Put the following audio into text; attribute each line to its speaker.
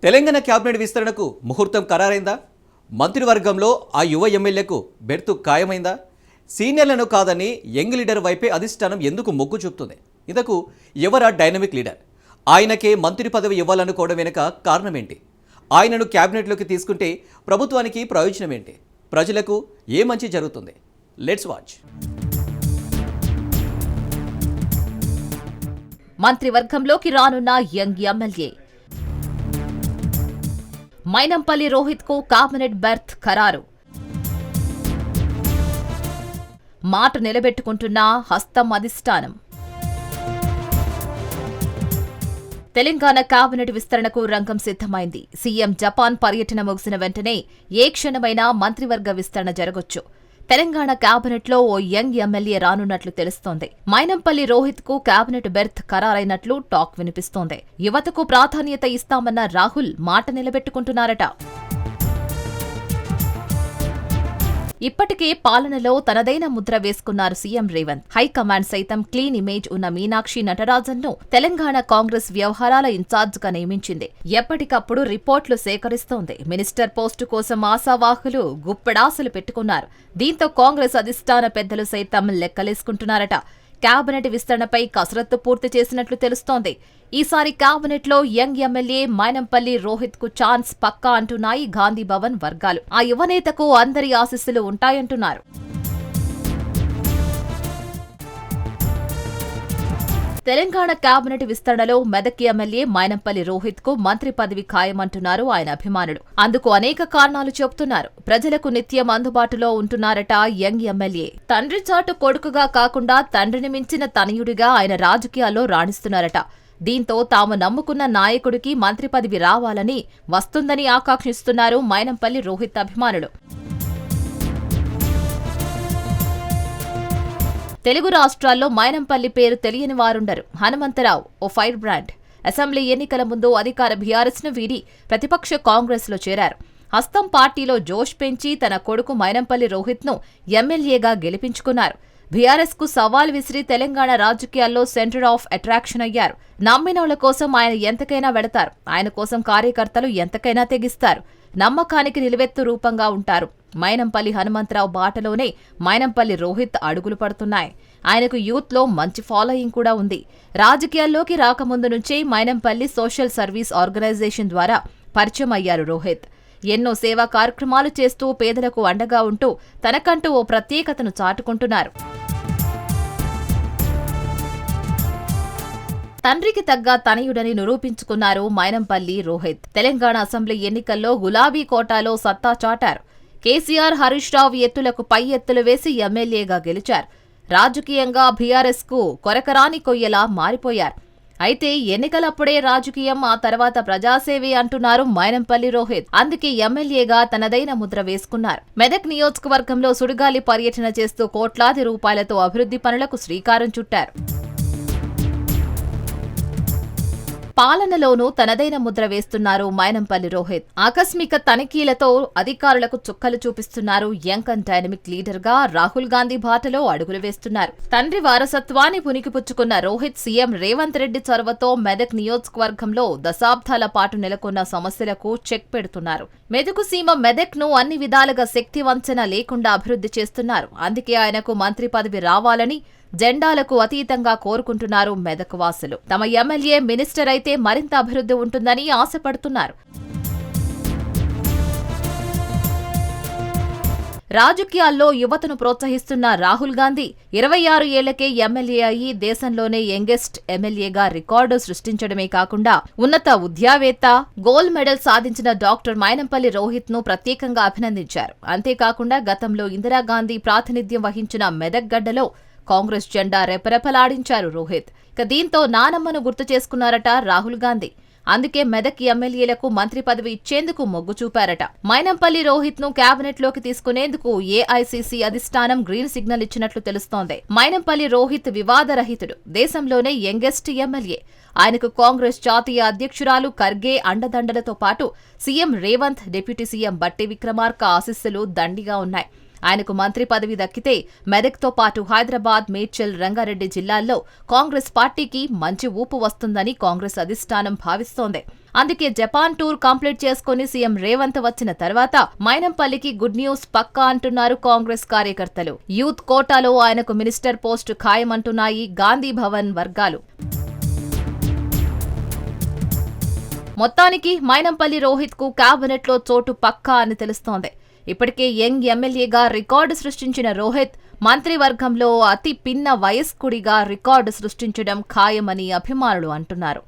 Speaker 1: Telangana cabinet విస్తరణకు ముహూర్తం ఖరారైందా? మంత్రివర్గంలో ఆ యువ ఎమ్మెల్యేకు బెర్తు ఖాయమైందా? సీనియర్లను కాదని యంగ్ లీడర్ వైపే అధిష్టానం ఎందుకు మొగ్గు చూపుతుంది? ఇంతకు ఎవరా డైనమిక్ లీడర్? ఆయనకే మంత్రి పదవి ఇవ్వాలనుకోవడం వెనుక కారణమేంటి? ఆయనను క్యాబినెట్లోకి తీసుకుంటే ప్రభుత్వానికి ప్రయోజనం ఏంటి? ప్రజలకు ఏ మంచి జరుగుతుంది? Let's watch.
Speaker 2: మంత్రివర్గంలోకి రానున్న యంగ్ ఎమ్మెల్యే మైనంపల్లి రోహిత్ కు కేబినెట్ బెర్త్ ఖరారు. మాట నిలబెట్టుకుంటున్న హస్తం అధిష్టానం. తెలంగాణ కేబినెట్ విస్తరణకు రంగం సిద్ధమైంది. సీఎం జపాన్ పర్యటన ముగిసిన వెంటనే ఏ క్షణమైనా మంత్రివర్గ విస్తరణ జరగొచ్చు. తెలంగాణ కేబినెట్లో ఓ యంగ్ ఎమ్మెల్యే రానున్నట్లు తెలుస్తోంది. మైనంపల్లి రోహిత్ కు కేబినెట్ బెర్త్ ఖరారైనట్లు టాక్ వినిపిస్తోంది. యువతకు ప్రాధాన్యత ఇస్తామన్న రాహుల్ మాట నిలబెట్టుకుంటున్నారట. ఇప్పటికే పాలనలో తనదైన ముద్ర వేసుకున్నారు సీఎం రేవంత్. హైకమాండ్ సైతం క్లీన్ ఇమేజ్ ఉన్న మీనాక్షి నటరాజన్ను తెలంగాణ కాంగ్రెస్ వ్యవహారాల ఇన్ఛార్జిగా నియమించింది. ఎప్పటికప్పుడు రిపోర్టులు సేకరిస్తోంది. మినిస్టర్ పోస్టు కోసం ఆశావాహులు గుప్పెడాశలు పెట్టుకున్నారు. దీంతో కాంగ్రెస్ అధిష్టాన పెద్దలు సైతం లెక్కలేసుకుంటున్నారట. కేబినెట్ విస్తరణపై కసరత్తు పూర్తి చేసినట్లు తెలుస్తోంది. ఈసారి కేబినెట్లో యంగ్ ఎమ్మెల్యే మైనంపల్లి రోహిత్ కు ఛాన్స్ పక్కా అంటున్నాయి గాంధీ భవన్ వర్గాలు. ఆ యువనేతకు అందరి ఆశీస్సులు ఉంటాయంటున్నారు. తెలంగాణ కేబినెట్ విస్తరణలో మెదక్ ఎమ్మెల్యే మైనంపల్లి రోహిత్ కు మంత్రి పదవి ఖాయమంటున్నారు ఆయన అభిమానులు. అందుకు అనేక కారణాలు చెబుతున్నారు. ప్రజలకు నిత్యం అందుబాటులో ఉంటున్నారట యంగ్ ఎమ్మెల్యే. తండ్రి చాటు కొడుకుగా కాకుండా తండ్రిని మించిన తనయుడిగా ఆయన రాజకీయాల్లో రాణిస్తున్నారట. దీంతో తాము నమ్ముకున్న నాయకుడికి మంత్రి పదవి రావాలని వస్తుందని ఆకాంక్షిస్తున్నారు మైనంపల్లి రోహిత్ అభిమానులు. తెలుగు రాష్ట్రాల్లో మైనంపల్లి పేరు తెలియని వారుండరు. హనుమంతరావు ఓ ఫైర్ బ్రాండ్. అసెంబ్లీ ఎన్నికల ముందు అధికార బీఆర్ఎస్ ను వీడి ప్రతిపక్ష కాంగ్రెస్ లో చేరారు. హస్తం పార్టీలో జోష్ పెంచి తన కొడుకు మైనంపల్లి రోహిత్ ను ఎమ్మెల్యేగా గెలిపించుకున్నారు. బీఆర్ఎస్ కు సవాల్ విసిరి తెలంగాణ రాజకీయాల్లో సెంటర్ ఆఫ్ అట్రాక్షన్ అయ్యారు. నమ్మినోళ్ల కోసం ఆయన ఎంతకైనా వెడతారు. ఆయన కోసం కార్యకర్తలు ఎంతకైనా తెగిస్తారు. నమ్మకానికి నిలువెత్తు రూపంగా ఉంటారు. మైనంపల్లి హనుమంతరావు బాటలోనే మైనంపల్లి రోహిత్ అడుగులు పడుతున్నాయి. ఆయనకు యూత్ లో మంచి ఫాలోయింగ్ కూడా ఉంది. రాజకీయాల్లోకి రాకముందు నుంచే మైనంపల్లి సోషల్ సర్వీస్ ఆర్గనైజేషన్ ద్వారా పరిచయం అయ్యారు రోహిత్. ఎన్నో సేవా కార్యక్రమాలు చేస్తూ పేదలకు అండగా ఉంటూ తనకంటూ ఓ ప్రత్యేకతను చాటుకుంటున్నారు. తండ్రికి తగ్గ తనయుడని నిరూపించుకున్నారు మైనంపల్లి రోహిత్. తెలంగాణ అసెంబ్లీ ఎన్నికల్లో గులాబీ కోటాలో సత్తా చాటారు. కేసీఆర్, హరీష్ రావు ఎత్తులకు పై ఎత్తులు వేసి ఎమ్మెల్యేగా గెలిచారు. రాజకీయంగా బీఆర్ఎస్ కు కొరకరాని కొయ్యలా మారిపోయారు. అయితే ఎన్నికలప్పుడే రాజకీయం, ఆ తర్వాత ప్రజాసేవే అంటున్నారు మైనంపల్లి రోహిత్. అందుకే ఎమ్మెల్యేగా తనదైన ముద్ర వేసుకున్నారు. మెదక్ నియోజకవర్గంలో సుడిగాలి పర్యటన చేస్తూ కోట్లాది రూపాయలతో అభివృద్ధి పనులకు శ్రీకారం చుట్టారు. పాలనలోనూ తనదైన ముద్ర వేస్తున్నారు మైనంపల్లి రోహిత్. ఆకస్మిక తనిఖీలతో అధికారులకు చుక్కలు చూపిస్తున్నారు. యంగ్ అండ్ డైనమిక్ లీడర్ గా రాహుల్ గాంధీ బాటలో అడుగులు వేస్తున్నారు. తండ్రి వారసత్వాన్ని పుణికిపుచ్చుకున్న రోహిత్ సీఎం రేవంత్ రెడ్డి చొరవతో మెదక్ నియోజకవర్గంలో దశాబ్దాల పాటు నెలకొన్న సమస్యలకు చెక్ పెడుతున్నారు. మెదకు సీమ మెదక్ ను అన్ని విధాలుగా శక్తి వంచన లేకుండా అభివృద్ధి చేస్తున్నారు. అందుకే ఆయనకు మంత్రి పదవి రావాలని జెండాలకు అతీతంగా కోరుకుంటున్నారు మెదక్ వాసులు. తమ ఎమ్మెల్యే మినిస్టర్ అయితే మరింత అభివృద్ధి ఉంటుందని ఆశపడుతున్నారు. రాజకీయాల్లో యువతను ప్రోత్సహిస్తున్న రాహుల్ గాంధీ 26 ఏళ్లకే ఎమ్మెల్యే అయి దేశంలోనే యంగెస్ట్ ఎమ్మెల్యేగా రికార్డు సృష్టించడమే కాకుండా ఉన్నత విద్యావేత్త, గోల్డ్ మెడల్ సాధించిన డాక్టర్ మైనంపల్లి రోహిత్ ను ప్రత్యేకంగా అభినందించారు. అంతేకాకుండా గతంలో ఇందిరాగాంధీ ప్రాతినిధ్యం వహించిన మెదక్ గడ్డలో కాంగ్రెస్ జెండా రెపరెపలాడించారు రోహిత్. దీంతో నానమ్మను గుర్తు చేసుకున్నారట రాహుల్ గాంధీ. అందుకే మెదక్ ఎమ్మెల్యేలకు మంత్రి పదవి ఇచ్చేందుకు మొగ్గు చూపారట. మైనంపల్లి రోహిత్ ను కేబినెట్ లోకి తీసుకునేందుకు ఏఐసీసీ అధిష్టానం గ్రీన్ సిగ్నల్ ఇచ్చినట్లు తెలుస్తోంది. మైనంపల్లి రోహిత్ వివాదరహితుడు. దేశంలోనే యంగెస్ట్ ఎమ్మెల్యే. ఆయనకు కాంగ్రెస్ జాతీయ అధ్యక్షురాలు ఖర్గే అండదండలతో పాటు సీఎం రేవంత్, డిప్యూటీ సీఎం బట్టి విక్రమార్క ఆశీస్సులు దండిగా ఉన్నాయి. ఆయనకు మంత్రి పదవి దక్కితే మెదక్తో పాటు హైదరాబాద్, మేడ్చల్, రంగారెడ్డి జిల్లాల్లో కాంగ్రెస్ పార్టీకి మంచి ఊపు వస్తుందని కాంగ్రెస్ అధిష్టానం భావిస్తోంది. అందుకే జపాన్ టూర్ కంప్లీట్ చేసుకుని సీఎం రేవంత్ వచ్చిన తర్వాత మైనంపల్లికి గుడ్ న్యూస్ పక్కా అంటున్నారు కాంగ్రెస్ కార్యకర్తలు. యూత్ కోటాలో ఆయనకు మినిస్టర్ పోస్టు ఖాయమంటున్నాయి గాంధీ భవన్ వర్గాలు. మొత్తానికి మైనంపల్లి రోహిత్ కు కేబినెట్లో చోటు పక్కా అని తెలుస్తోంది. ఇప్పటికే యంగ్ ఎమ్మెల్యేగా రికార్డు సృష్టించిన రోహిత్ మంత్రివర్గంలో అతి పిన్న వయస్కుడిగా రికార్డు సృష్టించడం ఖాయమని అభిమానులు అంటున్నారు.